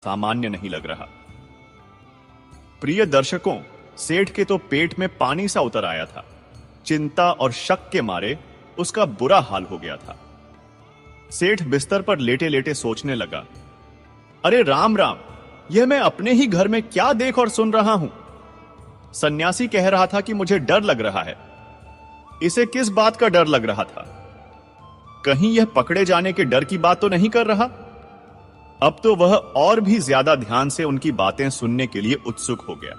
सामान्य नहीं लग रहा। प्रिय दर्शकों, सेठ के तो पेट में पानी सा उतर आया था। चिंता और शक के मारे उसका बुरा हाल हो गया था। सेठ बिस्तर पर लेटे लेटे सोचने लगा, अरे राम राम, यह मैं अपने ही घर में क्या देख और सुन रहा हूं। सन्यासी कह रहा था कि मुझे डर लग रहा है। इसे किस बात का डर लग रहा था? कहीं यह पकड़े जाने के डर की बात तो नहीं कर रहा? अब तो वह और भी ज्यादा ध्यान से उनकी बातें सुनने के लिए उत्सुक हो गया।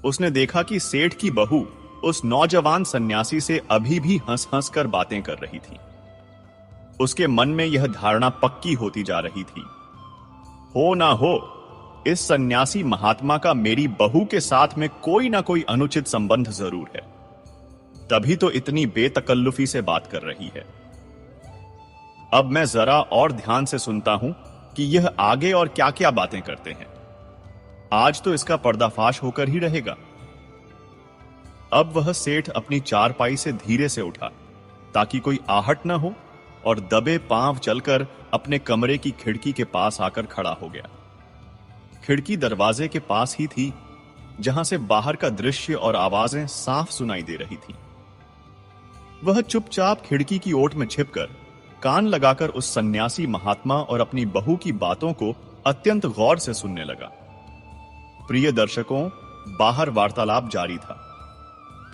उसने देखा कि सेठ की बहू उस नौजवान सन्यासी से अभी भी हंस हंस कर बातें कर रही थी। उसके मन में यह धारणा पक्की होती जा रही थी, हो ना हो, इस सन्यासी महात्मा का मेरी बहू के साथ में कोई ना कोई अनुचित संबंध जरूर है, तभी तो इतनी बेतकल्लुफी से बात कर रही है। अब मैं जरा और ध्यान से सुनता हूं कि यह आगे और क्या क्या बातें करते हैं। आज तो इसका पर्दाफाश होकर ही रहेगा। अब वह सेठ अपनी चारपाई से धीरे से उठा ताकि कोई आहट न हो और दबे पांव चलकर अपने कमरे की खिड़की के पास आकर खड़ा हो गया। खिड़की दरवाजे के पास ही थी, जहां से बाहर का दृश्य और आवाजें साफ सुनाई दे रही थी। वह चुपचाप खिड़की की ओट में छिपकर कान लगाकर उस सन्यासी महात्मा और अपनी बहू की बातों को अत्यंत गौर से सुनने लगा। प्रिय दर्शकों, बाहर वार्तालाप जारी था।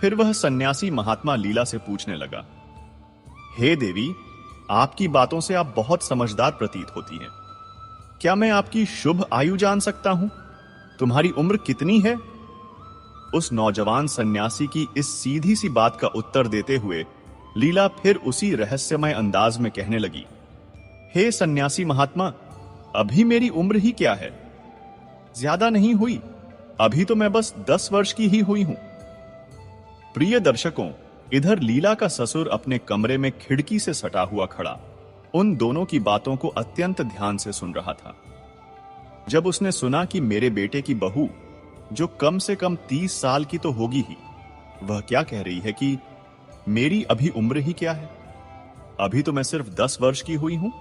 फिर वह सन्यासी महात्मा लीला से पूछने लगा, हे देवी, आपकी बातों से आप बहुत समझदार प्रतीत होती हैं। क्या मैं आपकी शुभ आयु जान सकता हूं? तुम्हारी उम्र कितनी है? उस नौजवान सन्यासी की इस सीधी सी बात का उत्तर देते हुए लीला फिर उसी रहस्यमय अंदाज में कहने लगी, हे सन्यासी महात्मा, अभी मेरी उम्र ही क्या है? ज्यादा नहीं हुई, अभी तो मैं बस 10 वर्ष की ही हुई हूं। प्रिय दर्शकों, इधर लीला का ससुर अपने कमरे में खिड़की से सटा हुआ खड़ा उन दोनों की बातों को अत्यंत ध्यान से सुन रहा था। जब उसने सुना कि मेरे बेटे की बहू, जो कम से कम 30 साल की तो होगी ही, वह क्या कह रही है कि मेरी अभी उम्र ही क्या है, अभी तो मैं सिर्फ 10 वर्ष की हुई हूं।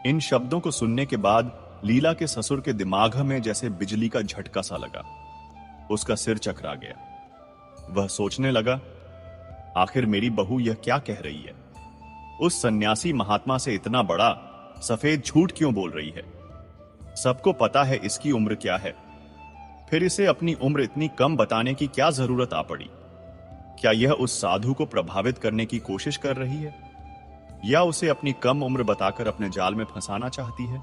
इन शब्दों को सुनने के बाद लीला के ससुर के दिमाग में जैसे बिजली का झटका सा लगा। उसका सिर चकरा गया। वह सोचने लगा, आखिर मेरी बहू यह क्या कह रही है? उस सन्यासी महात्मा से इतना बड़ा सफेद झूठ क्यों बोल रही है? सबको पता है इसकी उम्र क्या है, फिर इसे अपनी उम्र इतनी कम बताने की क्या जरूरत आ पड़ी? क्या यह उस साधु को प्रभावित करने की कोशिश कर रही है, या उसे अपनी कम उम्र बताकर अपने जाल में फंसाना चाहती है?